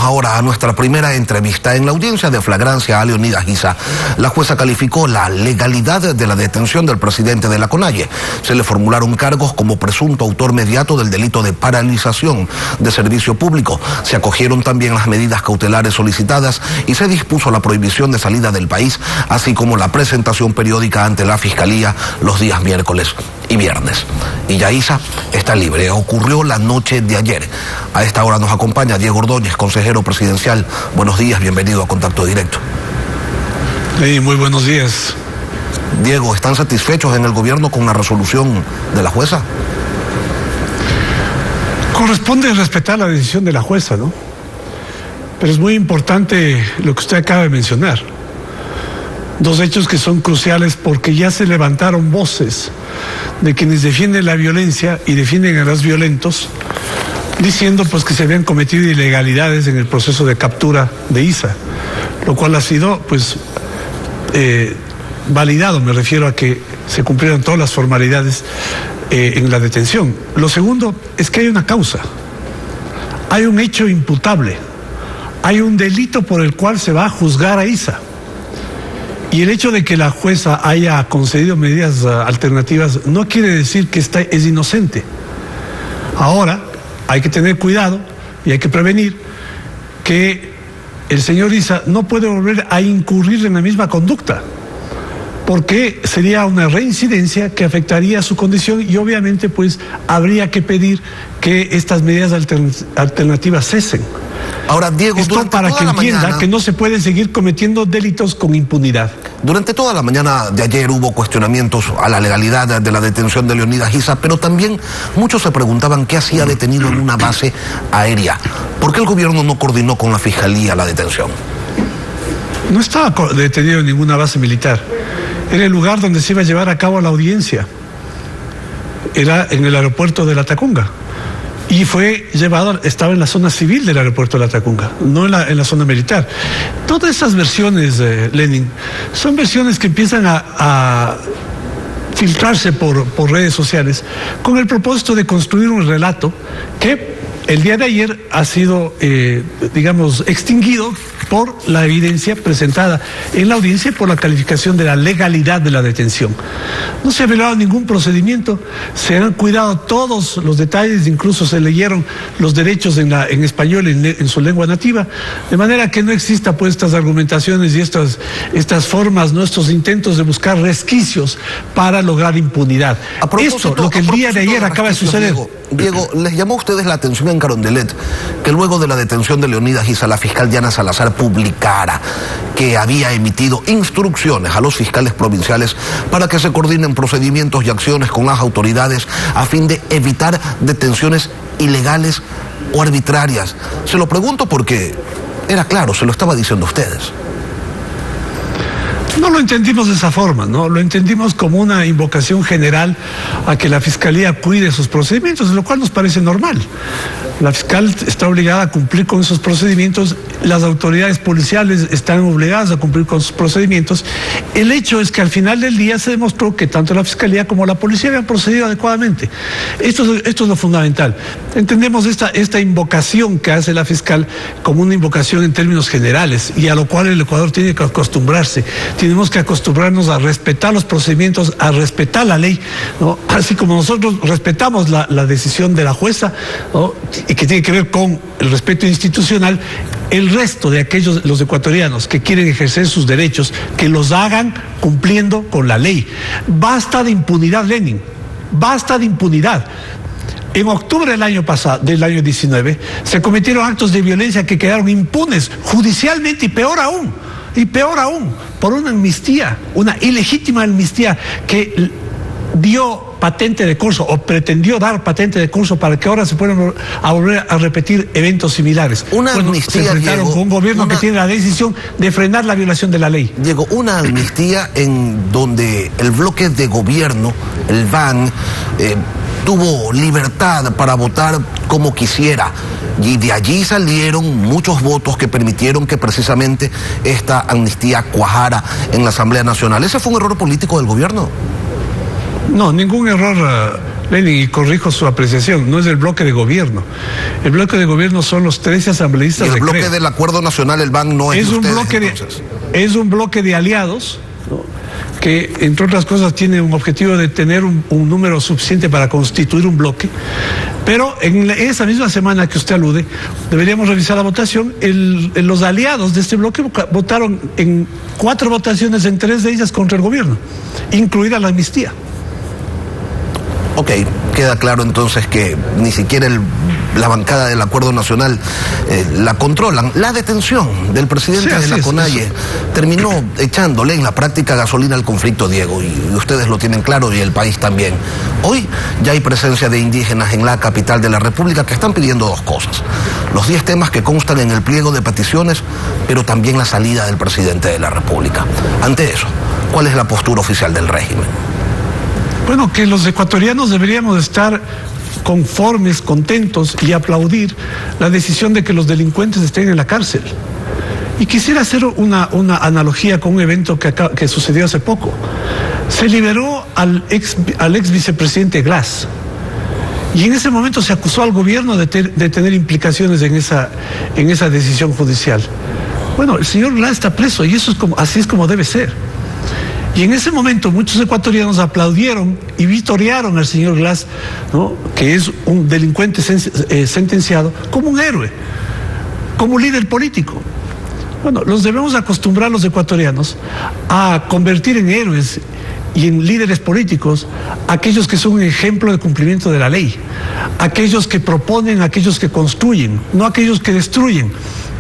ahora a nuestra primera entrevista. En la audiencia de flagrancia a Leonidas Giza, la jueza calificó la legalidad de la detención del presidente de la CONAIE. Se le formularon cargos como presunto autor mediato del delito de paralización de servicio público. Se acogieron también las medidas cautelares solicitadas y se dispuso la prohibición de salida del país, así como la presentación periódica ante la Fiscalía los días miércoles y viernes. Y ya Giza está libre. Ocurrió la noche de ayer. A esta hora nos acompaña Diego Ordóñez, consejero presidencial. Buenos días, bienvenido a Contacto Directo. Sí, muy buenos días. Diego, ¿están satisfechos en el gobierno con la resolución de la jueza? Corresponde respetar la decisión de la jueza, ¿no? Pero es muy importante lo que usted acaba de mencionar. Dos hechos que son cruciales porque ya se levantaron voces de quienes defienden la violencia y defienden a los violentos, diciendo pues que se habían cometido ilegalidades en el proceso de captura de Giza, lo cual ha sido pues validado. Me refiero a que se cumplieron todas las formalidades en la detención. Lo segundo es que hay una causa, hay un hecho imputable, hay un delito por el cual se va a juzgar a Giza. Y el hecho de que la jueza haya concedido medidas alternativas no quiere decir que es inocente. Ahora hay que tener cuidado y hay que prevenir que el señor Giza no puede volver a incurrir en la misma conducta, porque sería una reincidencia que afectaría su condición y obviamente pues habría que pedir que estas medidas alternativas cesen. Ahora, Diego, esto para que entienda que no se pueden seguir cometiendo delitos con impunidad. Durante toda la mañana de ayer hubo cuestionamientos a la legalidad de la detención de Leonidas Giza, pero también muchos se preguntaban qué hacía detenido en una base aérea. ¿Por qué el gobierno no coordinó con la Fiscalía la detención? No estaba detenido en ninguna base militar. Era el lugar donde se iba a llevar a cabo la audiencia. Era en el aeropuerto de La Tacunga. Y fue llevado, estaba en la zona civil del aeropuerto de La Tacunga, no en la zona militar. Todas esas versiones, Lenin, son versiones que empiezan a filtrarse por redes sociales con el propósito de construir un relato que el día de ayer ha sido, digamos, extinguido por la evidencia presentada en la audiencia y por la calificación de la legalidad de la detención. No se ha violado ningún procedimiento, se han cuidado todos los detalles, incluso se leyeron los derechos en español, en su lengua nativa, de manera que no exista pues estas argumentaciones y estas formas, ¿no? Estos intentos de buscar resquicios para lograr impunidad. Esto, lo que el día de ayer acaba de suceder. Diego, les llamó a ustedes la atención en Carondelet que luego de la detención de Leonidas Giza, la fiscal Diana Salazar publicara que había emitido instrucciones a los fiscales provinciales para que se coordinen procedimientos y acciones con las autoridades a fin de evitar detenciones ilegales o arbitrarias. Se lo pregunto porque era claro, se lo estaba diciendo a ustedes. No lo entendimos de esa forma, ¿no? Lo entendimos como una invocación general a que la Fiscalía cuide sus procedimientos, lo cual nos parece normal. La fiscal está obligada a cumplir con esos procedimientos, las autoridades policiales están obligadas a cumplir con sus procedimientos. El hecho es que al final del día se demostró que tanto la Fiscalía como la policía habían procedido adecuadamente. Esto es lo fundamental. Entendemos esta invocación que hace la fiscal como una invocación en términos generales y a lo cual el Ecuador tiene que acostumbrarse. Tenemos que acostumbrarnos a respetar los procedimientos, a respetar la ley, ¿no? Así como nosotros respetamos la decisión de la jueza, ¿no? Y que tiene que ver con el respeto institucional, el resto de los ecuatorianos que quieren ejercer sus derechos, que los hagan cumpliendo con la ley. Basta de impunidad, Lenin, basta de impunidad. En octubre del año pasado, del año 19, se cometieron actos de violencia que quedaron impunes judicialmente y peor aún, por una amnistía, una ilegítima amnistía que dio patente de curso o pretendió dar patente de curso para que ahora se puedan volver a repetir eventos similares. Una amnistía, se enfrentaron, Diego, con un gobierno que tiene la decisión de frenar la violación de la ley. Diego, una amnistía en donde el bloque de gobierno, el VAN, tuvo libertad para votar como quisiera. Y de allí salieron muchos votos que permitieron que precisamente esta amnistía cuajara en la Asamblea Nacional. ¿Ese fue un error político del gobierno? No, ningún error, Lenin, y corrijo su apreciación, no es el bloque de gobierno. El bloque de gobierno son los 13 asambleístas. Y el bloque CREO. del Acuerdo Nacional, el BAN, no es de ustedes, es un bloque de aliados, ¿no?, que entre otras cosas tiene un objetivo de tener un número suficiente para constituir un bloque, pero en esa misma semana que usted alude, deberíamos revisar la votación. Los aliados de este bloque votaron en 4 votaciones, en 3 de ellas contra el gobierno, incluida la amnistía. Ok, queda claro entonces que ni siquiera la bancada del Acuerdo Nacional la controlan. La detención del presidente de la CONAIE terminó echándole en la práctica gasolina al conflicto, Diego, y ustedes lo tienen claro y el país también. Hoy ya hay presencia de indígenas en la capital de la República que están pidiendo 2 cosas: los 10 temas que constan en el pliego de peticiones, pero también la salida del presidente de la República. Ante eso, ¿cuál es la postura oficial del régimen? Bueno, que los ecuatorianos deberíamos estar conformes, contentos y aplaudir la decisión de que los delincuentes estén en la cárcel. Y quisiera hacer una analogía con un evento que sucedió hace poco. Se liberó al ex vicepresidente Glass, y en ese momento se acusó al gobierno de tener implicaciones en esa decisión judicial. Bueno, el señor Glass está preso y así es como debe ser. Y en ese momento muchos ecuatorianos aplaudieron y vitorearon al señor Glass, ¿no?, que es un delincuente sentenciado, como un héroe, como líder político. Bueno, los debemos acostumbrar los ecuatorianos a convertir en héroes y en líderes políticos aquellos que son un ejemplo de cumplimiento de la ley, aquellos que proponen, aquellos que construyen, no aquellos que destruyen,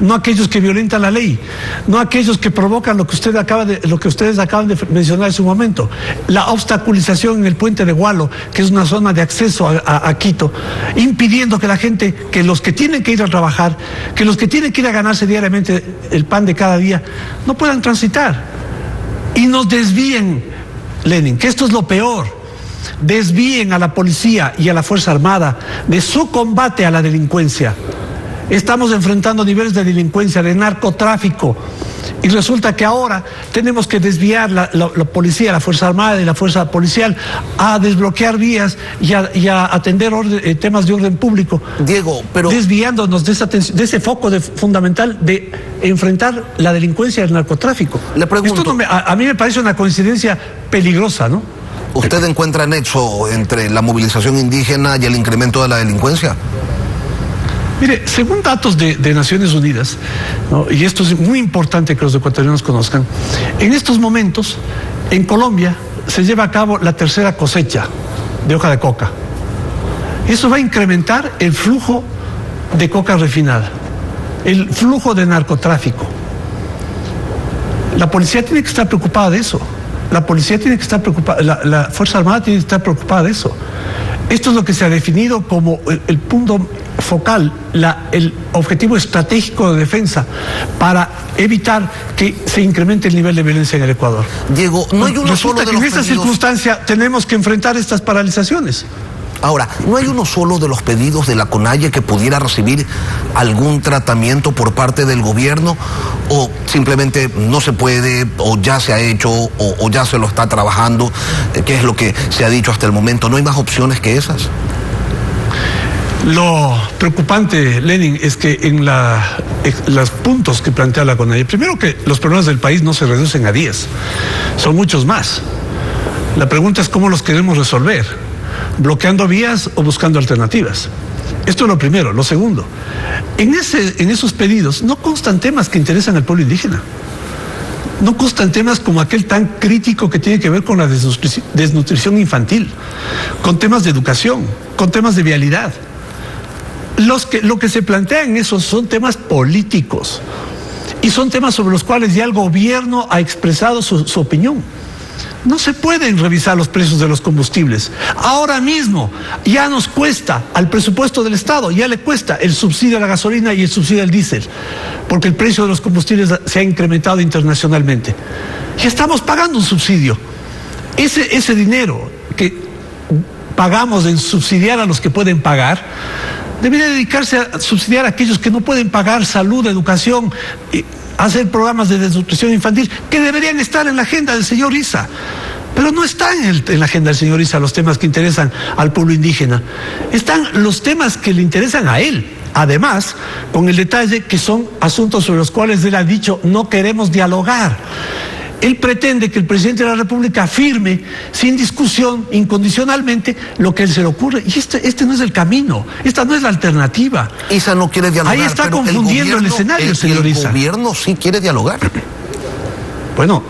no aquellos que violentan la ley, no aquellos que provocan lo que ustedes acaban de mencionar en su momento, la obstaculización en el puente de Gualo, que es una zona de acceso a Quito, impidiendo que la gente, que los que tienen que ir a trabajar, que los que tienen que ir a ganarse diariamente el pan de cada día, no puedan transitar y nos desvíen, Lenin, que esto es lo peor, desvíen a la policía y a la Fuerza Armada de su combate a la delincuencia. Estamos enfrentando niveles de delincuencia, de narcotráfico, y resulta que ahora tenemos que desviar la policía, la Fuerza Armada y la Fuerza Policial a desbloquear vías y a atender temas de orden público. Diego, pero desviándonos de ese foco fundamental de enfrentar la delincuencia y el narcotráfico. Le pregunto, esto a mí me parece una coincidencia peligrosa, ¿no? ¿Usted encuentra nexo entre la movilización indígena y el incremento de la delincuencia? Mire, según datos de Naciones Unidas, ¿no?, y esto es muy importante que los ecuatorianos conozcan, en estos momentos, en Colombia, se lleva a cabo la 3ª cosecha de hoja de coca. Eso va a incrementar el flujo de coca refinada, el flujo de narcotráfico. La policía tiene que estar preocupada de eso. La policía tiene que estar preocupada, la Fuerza Armada tiene que estar preocupada de eso. Esto es lo que se ha definido como el punto focal, el objetivo estratégico de defensa para evitar que se incremente el nivel de violencia en el Ecuador. Diego, no hay uno solo de los pedidos. En esta circunstancia tenemos que enfrentar estas paralizaciones. Ahora, ¿no hay uno solo de los pedidos de la CONAIE que pudiera recibir algún tratamiento por parte del gobierno? ¿O simplemente no se puede, o ya se ha hecho, o ya se lo está trabajando? ¿Qué es lo que se ha dicho hasta el momento? ¿No hay más opciones que esas? Lo preocupante, Lenin, es que en los puntos que plantea la CONAIE, primero que los problemas del país no se reducen a 10, son muchos más. La pregunta es cómo los queremos resolver, bloqueando vías o buscando alternativas. Esto es lo primero. Lo segundo, en esos pedidos no constan temas que interesan al pueblo indígena. No constan temas como aquel tan crítico que tiene que ver con la desnutrición infantil, con temas de educación, con temas de vialidad. Lo que se plantea en esos son temas políticos y son temas sobre los cuales ya el gobierno ha expresado su opinión. No se pueden revisar los precios de los combustibles. Ahora mismo ya nos cuesta al presupuesto del Estado, ya le cuesta el subsidio a la gasolina y el subsidio al diésel, porque el precio de los combustibles se ha incrementado internacionalmente. Ya estamos pagando un subsidio. Ese dinero que pagamos en subsidiar a los que pueden pagar, debería dedicarse a subsidiar a aquellos que no pueden pagar salud, educación, hacer programas de desnutrición infantil, que deberían estar en la agenda del señor Issa. Pero no están en la agenda del señor Issa los temas que interesan al pueblo indígena. Están los temas que le interesan a él. Además, con el detalle que son asuntos sobre los cuales él ha dicho no queremos dialogar. Él pretende que el presidente de la República firme, sin discusión, incondicionalmente, lo que él se le ocurre. Y este no es el camino, esta no es la alternativa. Issa no quiere dialogar. Ahí está confundiendo el escenario, señor Issa. El gobierno sí quiere dialogar. Bueno,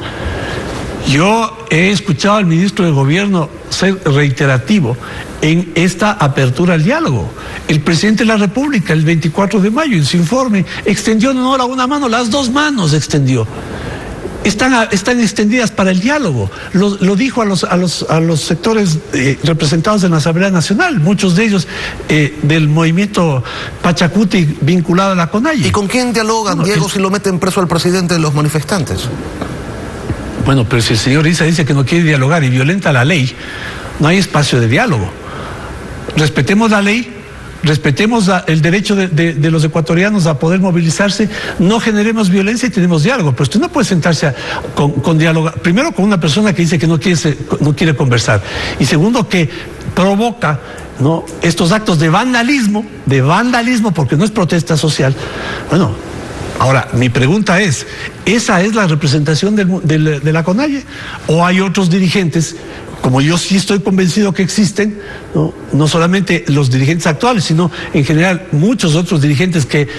yo he escuchado al ministro de Gobierno ser reiterativo en esta apertura al diálogo. El presidente de la República, el 24 de mayo, en su informe, extendió no la una mano, las dos manos extendió. Están extendidas para el diálogo. Lo dijo a los sectores representados en la Asamblea Nacional, muchos de ellos del movimiento Pachacuti vinculado a la CONAIE. ¿Y con quién dialogan, Diego, si lo meten preso al presidente de los manifestantes? Bueno, pero si el señor Issa dice que no quiere dialogar y violenta la ley, no hay espacio de diálogo. Respetemos la ley, respetemos el derecho de los ecuatorianos a poder movilizarse, no generemos violencia y tenemos diálogo. Pero usted no puede sentarse con dialogar, primero con una persona que dice que no quiere conversar, y segundo que provoca estos actos de vandalismo porque no es protesta social. Bueno, ahora, mi pregunta es, ¿esa es la representación de la CONAIE? ¿O hay otros dirigentes, como yo sí estoy convencido que existen, no solamente los dirigentes actuales, sino en general muchos otros dirigentes que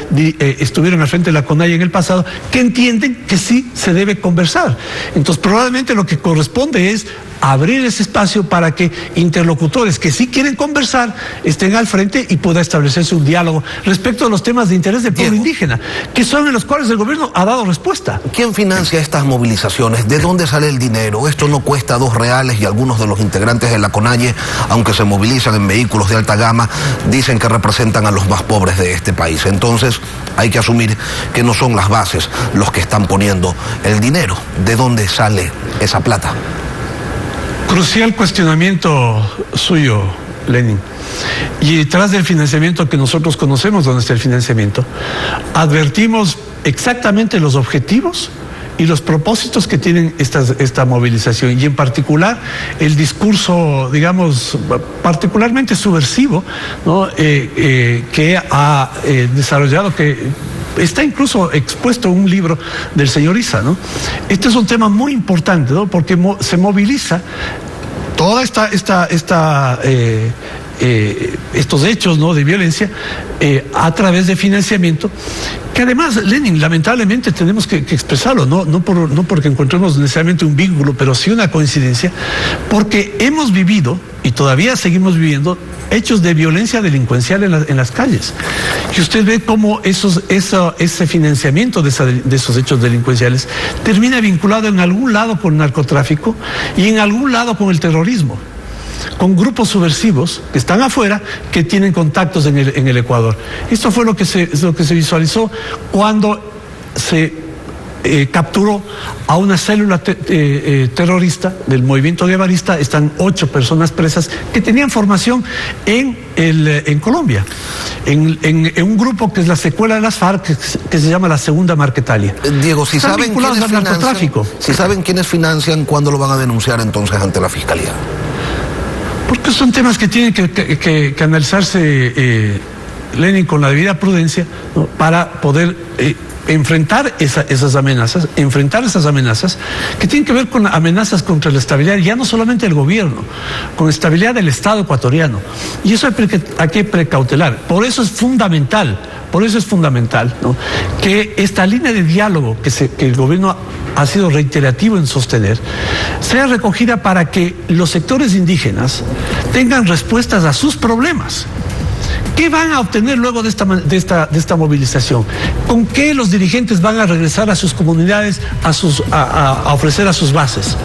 estuvieron al frente de la CONAIE en el pasado, que entienden que sí se debe conversar? Entonces, probablemente lo que corresponde es abrir ese espacio para que interlocutores que sí quieren conversar estén al frente y pueda establecerse un diálogo respecto a los temas de interés del pueblo indígena, que son en los cuales el gobierno ha dado respuesta. ¿Quién financia estas movilizaciones? ¿De dónde sale el dinero? Esto no cuesta $2 y algunos de los integrantes de la CONAIE, aunque se movilizan en vehículos de alta gama, dicen que representan a los más pobres de este país. Entonces hay que asumir que no son las bases los que están poniendo el dinero. ¿De dónde sale esa plata? Crucial cuestionamiento suyo, Lenin. Y detrás del financiamiento que nosotros conocemos, ¿dónde está el financiamiento? Advertimos exactamente los objetivos y los propósitos que tienen esta movilización, y en particular el discurso, digamos, particularmente subversivo, que ha desarrollado, que está incluso expuesto en un libro del señor Issa, ¿no? Este es un tema muy importante, ¿no? Porque se moviliza toda estos hechos, ¿no?, de violencia a través de financiamiento, que además, Lenin, lamentablemente tenemos que expresarlo, no porque encontremos necesariamente un vínculo, pero sí una coincidencia, porque hemos vivido y todavía seguimos viviendo hechos de violencia delincuencial en las calles. Y usted ve cómo ese financiamiento de esos hechos delincuenciales termina vinculado en algún lado con el narcotráfico y en algún lado con el terrorismo, con grupos subversivos que están afuera, que tienen contactos en el Ecuador. Esto fue lo que se visualizó cuando se capturó a una célula terrorista del movimiento guevarista. Están 8 personas presas que tenían formación en Colombia, en un grupo que es la secuela de las FARC, que se llama la Segunda Marquetalia. Diego, si saben quiénes financian, ¿cuándo lo van a denunciar entonces ante la Fiscalía? Porque son temas que tienen que analizarse, Lenin, con la debida prudencia, ¿no?, para poder enfrentar esas amenazas que tienen que ver con amenazas contra la estabilidad, ya no solamente del gobierno, con la estabilidad del Estado ecuatoriano. Y eso hay que precautelar. Por eso es fundamental, ¿no?, que esta línea de diálogo que el gobierno ha sido reiterativo en sostener, sea recogida para que los sectores indígenas tengan respuestas a sus problemas. ¿Qué van a obtener luego de esta movilización? ¿Con qué los dirigentes van a regresar a sus comunidades a ofrecer a sus bases?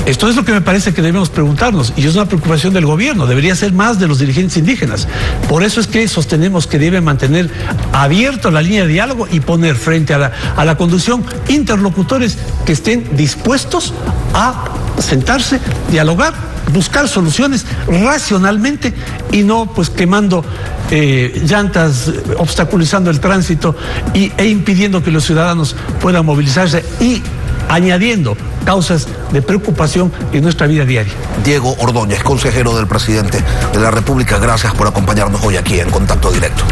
Esto es lo que me parece que debemos preguntarnos, y es una preocupación del gobierno, debería ser más de los dirigentes indígenas. Por eso es que sostenemos que debe mantener abierta la línea de diálogo y poner frente a la conducción interlocutores que estén dispuestos a sentarse, dialogar, buscar soluciones racionalmente y no pues quemando llantas, obstaculizando el tránsito e impidiendo que los ciudadanos puedan movilizarse y añadiendo causas de preocupación en nuestra vida diaria. Diego Ordóñez, consejero del presidente de la República, gracias por acompañarnos hoy aquí en Contacto Directo.